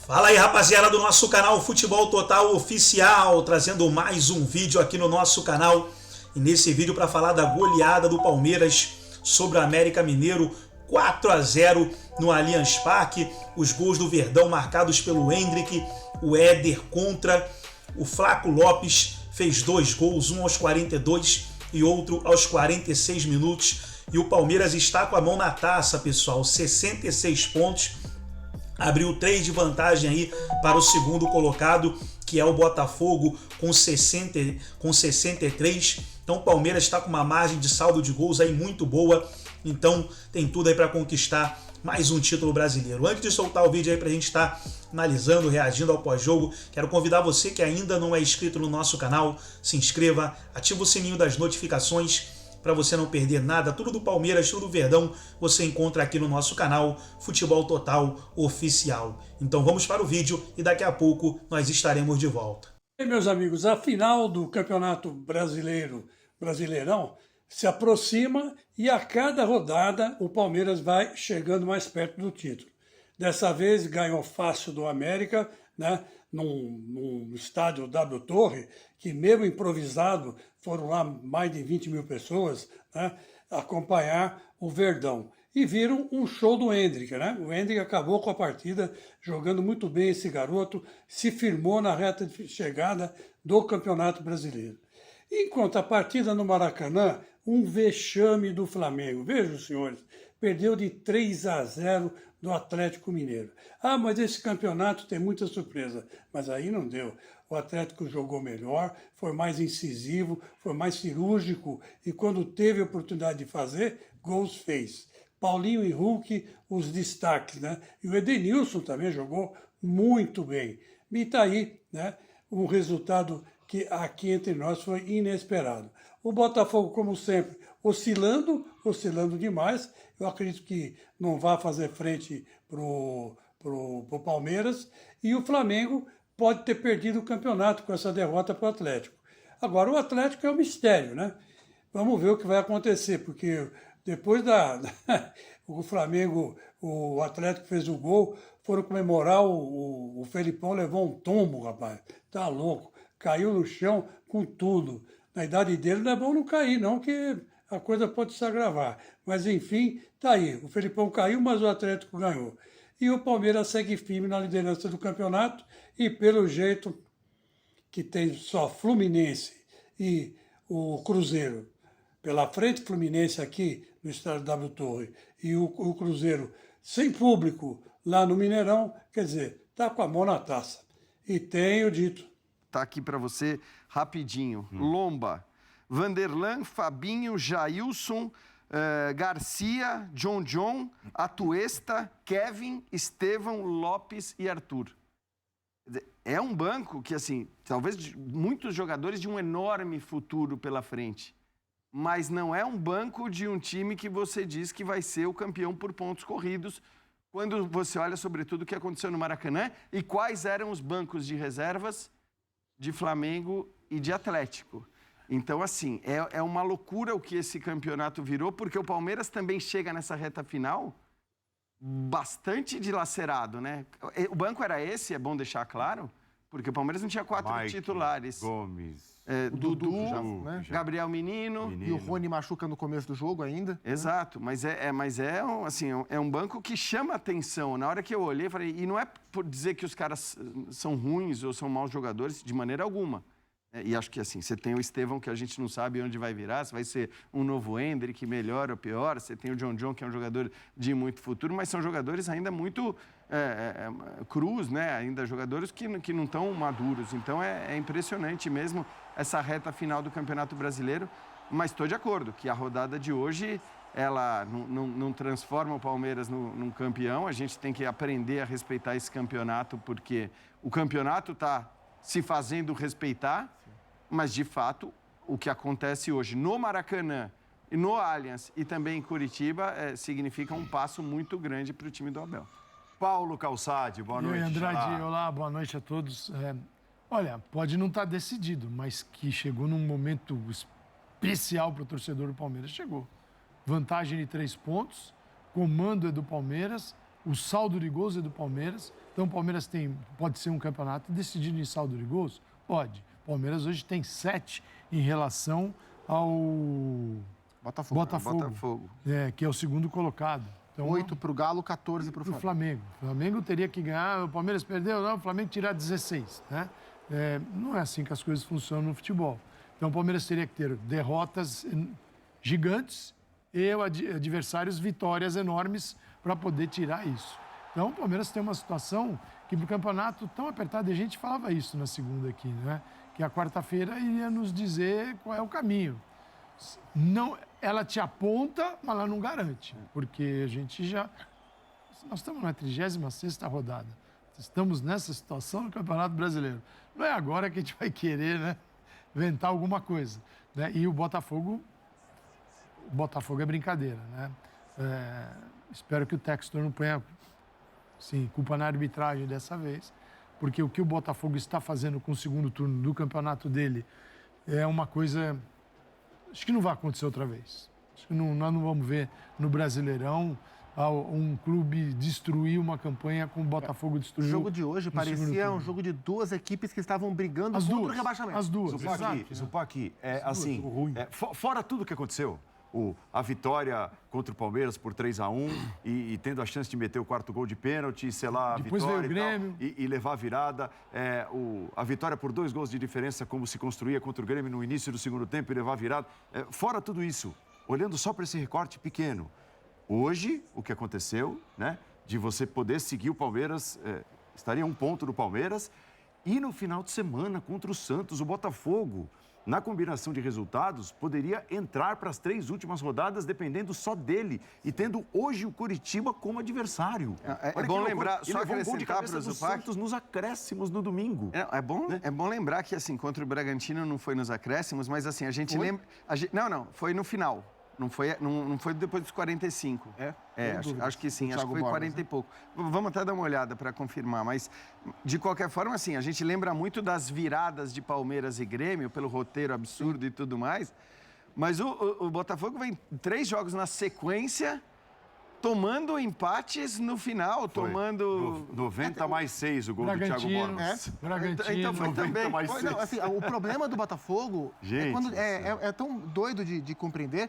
Fala aí, rapaziada do nosso canal Futebol Total Oficial, trazendo mais um vídeo aqui no nosso canal. E nesse vídeo para falar da goleada do Palmeiras sobre o América Mineiro, 4-0 no Allianz Parque. Os gols do Verdão marcados pelo Hendrick, o Éder contra, o Flaco Lopes fez 2 gols, um aos 42 e outro aos 46 minutos. E o Palmeiras está com a mão na taça, pessoal, 66 pontos. Abriu 3 de vantagem aí para o segundo colocado, que é o Botafogo, com 63. Então o Palmeiras está com uma margem de saldo de gols aí muito boa. Então tem tudo aí para conquistar mais um título brasileiro. Antes de soltar o vídeo aí para a gente estar analisando, reagindo ao pós-jogo, quero convidar você que ainda não é inscrito no nosso canal, se inscreva, ativa o sininho das notificações para você não perder nada. Tudo do Palmeiras, tudo do Verdão, você encontra aqui no nosso canal Futebol Total Oficial. Então vamos para o vídeo e daqui a pouco nós estaremos de volta. E aí, meus amigos, a final do Campeonato Brasileirão, se aproxima e a cada rodada o Palmeiras vai chegando mais perto do título. Dessa vez ganhou fácil do América, né, num estádio W Torre, que mesmo improvisado foram lá mais de 20 mil pessoas, né, acompanhar o Verdão. E viram um show do Hendrick, né? O Hendrick acabou com a partida, jogando muito bem esse garoto, se firmou na reta de chegada do Campeonato Brasileiro. Enquanto a partida no Maracanã, um vexame do Flamengo. Vejam, senhores, perdeu de 3-0 do Atlético Mineiro. Ah, mas esse campeonato tem muita surpresa. Mas aí não deu. O Atlético jogou melhor, foi mais incisivo, foi mais cirúrgico e quando teve a oportunidade de fazer, gols fez. Paulinho e Hulk, os destaques, né? E o Edenilson também jogou muito bem. E está aí, né? Um resultado que aqui entre nós foi inesperado. O Botafogo, como sempre, oscilando demais. Eu acredito que não vai fazer frente pro Palmeiras. E o Flamengo pode ter perdido o campeonato com essa derrota para o Atlético. Agora, o Atlético é um mistério, né? Vamos ver o que vai acontecer, porque depois o Flamengo, o Atlético fez o gol, foram comemorar, o Felipão levou um tombo, rapaz. Tá louco. Caiu no chão com tudo. Na idade dele não é bom não cair, não, que a coisa pode se agravar. Mas, enfim, tá aí. O Felipão caiu, mas o Atlético ganhou. E o Palmeiras segue firme na liderança do campeonato e, pelo jeito, que tem só Fluminense e o Cruzeiro pela frente, Fluminense aqui no estádio W Torre e o Cruzeiro sem público lá no Mineirão, quer dizer, tá com a mão na taça. E tenho dito. Tá aqui para você rapidinho. Lomba, Vanderlan, Fabinho, Jailson, Garcia, John, Atuesta, Kevin, Estevão, Lopes e Arthur. É um banco que, assim, talvez muitos jogadores de um enorme futuro pela frente. Mas não é um banco de um time que você diz que vai ser o campeão por pontos corridos, quando você olha, sobretudo, o que aconteceu no Maracanã e quais eram os bancos de reservas de Flamengo e de Atlético. Então, assim, é uma loucura o que esse campeonato virou, porque o Palmeiras também chega nessa reta final bastante dilacerado, né? O banco era esse, é bom deixar claro, porque o Palmeiras não tinha 4 Mike, titulares. Gomes, Dudu, né? Gabriel Menino. Menino. E o Rony machuca no começo do jogo ainda. Exato, mas é um banco que chama atenção. Na hora que eu olhei, falei, e não é por dizer que os caras são ruins ou são maus jogadores, de maneira alguma. E acho que assim, você tem o Estevão, que a gente não sabe onde vai virar, se vai ser um novo Hendrick, melhor ou pior, você tem o John, que é um jogador de muito futuro, mas são jogadores ainda muito crus, né? Ainda jogadores que não estão maduros. Então é impressionante mesmo essa reta final do Campeonato Brasileiro, mas estou de acordo que a rodada de hoje ela não transforma o Palmeiras num campeão. A gente tem que aprender a respeitar esse campeonato, porque o campeonato está se fazendo respeitar, mas de fato o que acontece hoje no Maracanã, no Allianz e também em Curitiba significa um passo muito grande para o time do Abel. Paulo Calçade, boa noite. E aí, Andrade, olá, boa noite a todos. Olha, pode não estar decidido, mas que chegou num momento especial para o torcedor do Palmeiras, chegou. Vantagem de 3 pontos, comando é do Palmeiras o saldo de gols é do Palmeiras. Então o Palmeiras pode ser um campeonato decidido em saldo de gols? Pode. O Palmeiras hoje tem 7 em relação ao Botafogo. Que é o segundo colocado. Então, 8 para o Galo, 14 para o Flamengo. O Flamengo teria que ganhar, o Palmeiras perdeu, não, o Flamengo tirar 16, né? Não é assim que as coisas funcionam no futebol. Então o Palmeiras teria que ter derrotas gigantes e adversários vitórias enormes para poder tirar isso. Então o Palmeiras tem uma situação que pro campeonato tão apertado, e a gente falava isso na segunda aqui, né? Que a quarta-feira iria nos dizer qual é o caminho. Não, ela te aponta, mas ela não garante, porque a gente já... Nós estamos na 36ª rodada. Estamos nessa situação no Campeonato Brasileiro. Não é agora que a gente vai querer, né, inventar alguma coisa, né? E o Botafogo é brincadeira, né? Espero que o Textor não ponha, sim, culpa na arbitragem dessa vez, porque o que o Botafogo está fazendo com o segundo turno do campeonato dele é uma coisa... Acho que não vai acontecer outra vez. Acho que nós não vamos ver no Brasileirão um clube destruir uma campanha como o Botafogo destruiu. O jogo de hoje parecia um jogo de duas equipes que estavam brigando contra o rebaixamento. As duas. Zupac, assim, fora tudo que aconteceu, a vitória contra o Palmeiras por 3-1 e tendo a chance de meter o 4º gol de pênalti, selar a depois vitória veio o Grêmio. E levar a virada. A vitória por 2 gols de diferença, como se construía contra o Grêmio no início do segundo tempo e levar a virada. Fora tudo isso, olhando só para esse recorte pequeno, hoje, o que aconteceu, né, de você poder seguir o Palmeiras, estaria 1 ponto do Palmeiras, e no final de semana, contra o Santos, o Botafogo, na combinação de resultados, poderia entrar para as 3 últimas rodadas, dependendo só dele, e tendo hoje o Coritiba como adversário. É bom lembrar, só levou um gol de acrescentar cabeça para o do Zupac. Santos nos acréscimos no domingo. É bom lembrar que, assim, contra o Bragantino não foi nos acréscimos, mas, assim, a gente lembra... Não, foi no final. Não foi depois dos 45. Acho que sim, acho que foi 40 e pouco. Vamos até dar uma olhada para confirmar, mas de qualquer forma, assim, a gente lembra muito das viradas de Palmeiras e Grêmio, pelo roteiro absurdo e tudo mais, mas o Botafogo vem 3 jogos na sequência, tomando empates no final, tomando... 90 mais 6 o gol do Thiago Borges. Bragantino. Então foi também. Mais 6. Não, assim, o problema do Botafogo é tão doido de compreender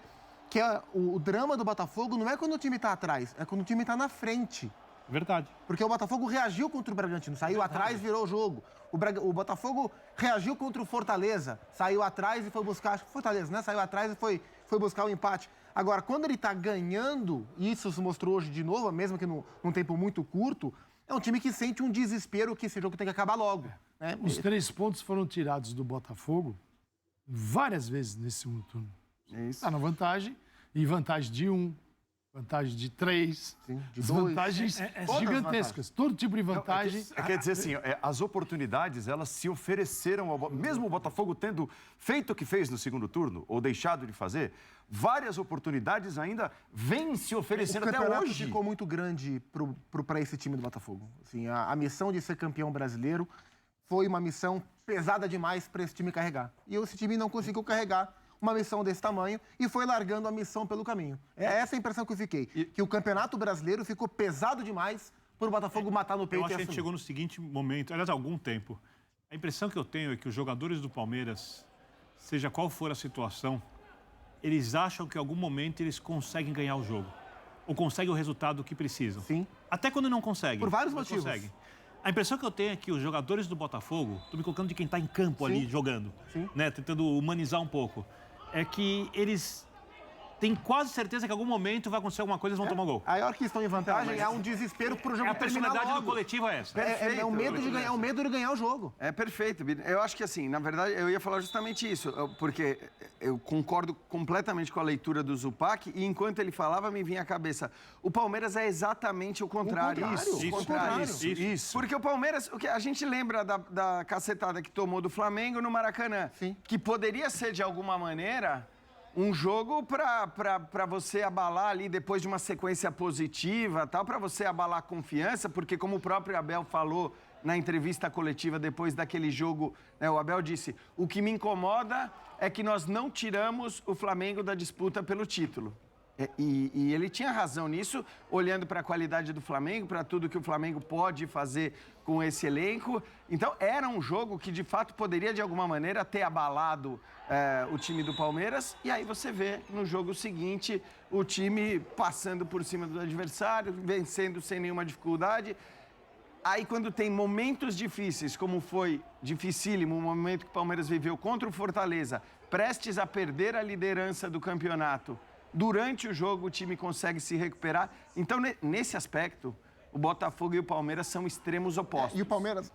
que o drama do Botafogo não é quando o time está atrás, é quando o time está na frente. Verdade. Porque o Botafogo reagiu contra o Bragantino, saiu atrás, virou o jogo. O Botafogo reagiu contra o Fortaleza, saiu atrás e foi buscar... Acho que Fortaleza, né? Saiu atrás e foi buscar o empate. Agora, quando ele está ganhando, e isso se mostrou hoje de novo, mesmo que num tempo muito curto, é um time que sente um desespero que esse jogo tem que acabar logo. Né? Os 3 pontos foram tirados do Botafogo várias vezes nesse segundo turno. Está na vantagem, e vantagem de 1, vantagem de 3, de 2. Vantagens gigantescas. Todo tipo de vantagem. Quer dizer assim, as oportunidades, elas se ofereceram, mesmo o Botafogo tendo feito o que fez no segundo turno, ou deixado de fazer, várias oportunidades ainda vêm se oferecendo até hoje. O campeonato ficou muito grande para esse time do Botafogo. Assim, a missão de ser campeão brasileiro foi uma missão pesada demais para esse time carregar. E esse time não conseguiu carregar uma missão desse tamanho e foi largando a missão pelo caminho. É essa a impressão que eu fiquei. Que o Campeonato Brasileiro ficou pesado demais para o Botafogo matar no peito. Eu acho que a gente chegou no seguinte momento, aliás, há algum tempo. A impressão que eu tenho é que os jogadores do Palmeiras, seja qual for a situação, eles acham que em algum momento eles conseguem ganhar o jogo. Ou conseguem o resultado que precisam. Sim. Até quando não conseguem. Por vários motivos. Conseguem. A impressão que eu tenho é que os jogadores do Botafogo, estou me colocando de quem está em campo ali jogando, né, tentando humanizar um pouco, é que eles têm quase certeza que em algum momento vai acontecer alguma coisa e eles vão tomar gol. Aí a hora que estão em vantagem é um desespero pro jogo terminar logo. A personalidade do coletivo é essa. É o medo de ganhar o jogo. É perfeito, Bino. Eu acho que assim, na verdade, eu ia falar justamente isso, porque eu concordo completamente com a leitura do Zupac e enquanto ele falava, me vinha à cabeça, o Palmeiras é exatamente o contrário. Isso. Porque o Palmeiras, o que a gente lembra da cacetada que tomou do Flamengo no Maracanã, que poderia ser de alguma maneira um jogo para você abalar ali depois de uma sequência positiva, tal, para você abalar a confiança, porque como o próprio Abel falou na entrevista coletiva depois daquele jogo, né, o Abel disse: "O que me incomoda é que nós não tiramos o Flamengo da disputa pelo título". E ele tinha razão nisso, olhando para a qualidade do Flamengo, para tudo que o Flamengo pode fazer com esse elenco. Então, era um jogo que, de fato, poderia, de alguma maneira, ter abalado o time do Palmeiras. E aí você vê, no jogo seguinte, o time passando por cima do adversário, vencendo sem nenhuma dificuldade. Aí, quando tem momentos difíceis, como foi dificílimo o momento que o Palmeiras viveu contra o Fortaleza, prestes a perder a liderança do campeonato, durante o jogo o time consegue se recuperar. Então, nesse aspecto, o Botafogo e o Palmeiras são extremos opostos. E o Palmeiras...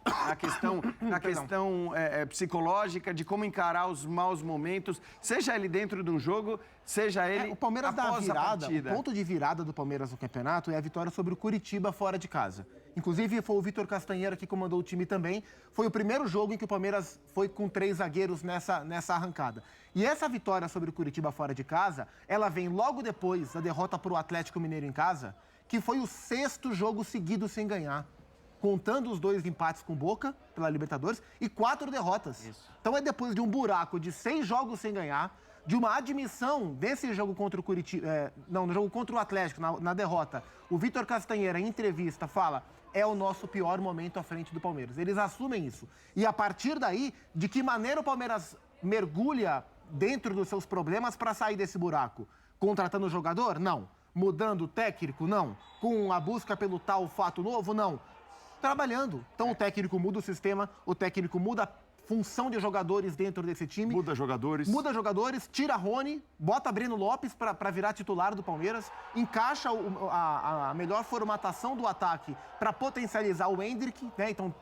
Na questão psicológica, de como encarar os maus momentos, seja ele dentro de um jogo, seja ele o Palmeiras dá a após virada, a partida. o ponto de virada do Palmeiras no campeonato é a vitória sobre o Curitiba fora de casa. Inclusive, foi o Vitor Castanheira que comandou o time também. Foi o primeiro jogo em que o Palmeiras foi com 3 zagueiros nessa arrancada. E essa vitória sobre o Curitiba fora de casa, ela vem logo depois da derrota para o Atlético Mineiro em casa, que foi o 6º jogo seguido sem ganhar, contando os 2 empates com Boca, pela Libertadores, e 4 derrotas. Isso. Então é depois de um buraco de 6 jogos sem ganhar, de uma admissão desse jogo contra o Curitiba... no jogo contra o Atlético, na derrota. O Vitor Castanheira, em entrevista, fala: é o nosso pior momento à frente do Palmeiras. Eles assumem isso. E a partir daí, de que maneira o Palmeiras mergulha dentro dos seus problemas para sair desse buraco? Contratando o jogador? Não. Mudando o técnico? Não. Com a busca pelo tal fato novo? Não. Trabalhando. Então o técnico muda o sistema, o técnico muda a função de jogadores dentro desse time. Muda jogadores. Muda jogadores, tira Rony, bota Breno Lopes para virar titular do Palmeiras, encaixa a melhor formatação do ataque para potencializar o Endrick, né? Então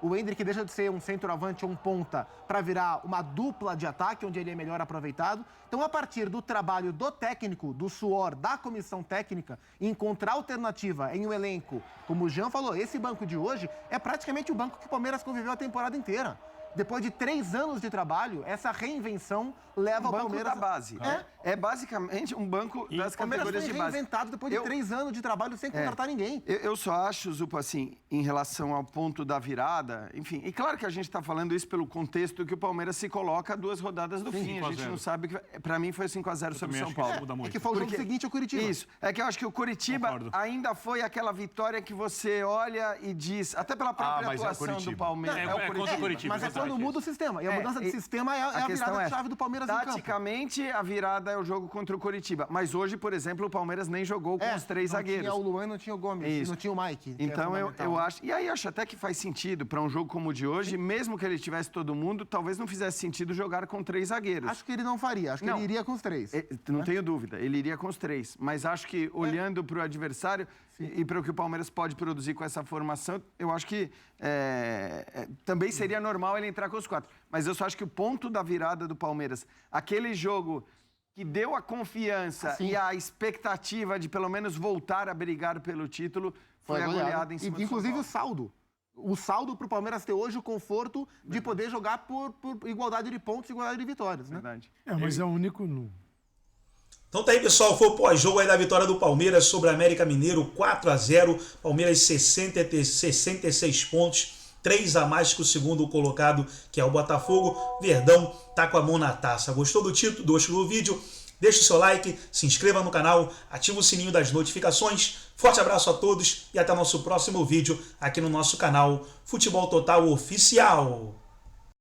o Endrick deixa de ser um centroavante ou um ponta para virar uma dupla de ataque, onde ele é melhor aproveitado. Então, a partir do trabalho do técnico, do suor da comissão técnica, encontrar alternativa em um elenco, como o Jean falou, esse banco de hoje é praticamente o banco que o Palmeiras conviveu a temporada inteira. Depois de 3 anos de trabalho, essa reinvenção leva o Palmeiras... da base. É basicamente um banco das categorias de base. Reinventado depois de 3 anos de trabalho sem contratar ninguém. Eu só acho, Zupa, assim, em relação ao ponto da virada, enfim, e claro que a gente está falando isso pelo contexto que o Palmeiras se coloca a 2 rodadas do fim. A gente não sabe que... Para mim foi 5-0 sobre o São Paulo. É que foi o jogo seguinte ao Curitiba. Isso. É que eu acho que o Curitiba ainda foi aquela vitória que você olha e diz, até pela própria atuação do Palmeiras. É contra o Curitiba. Mas é quando muda o sistema. E a mudança de sistema é a virada de chave do Palmeiras em campo. Taticamente, a virada é o jogo contra o Curitiba. Mas hoje, por exemplo, o Palmeiras nem jogou com os 3 zagueiros. Não tinha o Luan, não tinha o Gomes, não tinha o Mike. Então, eu acho... E aí, acho até que faz sentido para um jogo como o de hoje, mesmo que ele tivesse todo mundo, talvez não fizesse sentido jogar com 3 zagueiros. Acho que ele não faria. Acho que ele iria com os 3. Não tenho dúvida. Ele iria com os 3. Mas acho que, olhando para o adversário e para o que o Palmeiras pode produzir com essa formação, eu acho que também seria normal ele entrar com os 4. Mas eu só acho que o ponto da virada do Palmeiras, aquele jogo que deu a confiança e a expectativa de pelo menos voltar a brigar pelo título, foi a goleada em cima do São Paulo. Inclusive o saldo. O saldo para o Palmeiras ter hoje o conforto de poder jogar por igualdade de pontos e igualdade de vitórias, né? Verdade. Mas é o único... Então tá aí, pessoal, foi o pós-jogo aí da vitória do Palmeiras sobre o América Mineiro, 4-0, Palmeiras 66 pontos, 3 a mais que o segundo colocado, que é o Botafogo. Verdão tá com a mão na taça. Gostou do título, gostou do vídeo? Deixa o seu like, se inscreva no canal, ativa o sininho das notificações. Forte abraço a todos e até o nosso próximo vídeo aqui no nosso canal Futebol Total Oficial.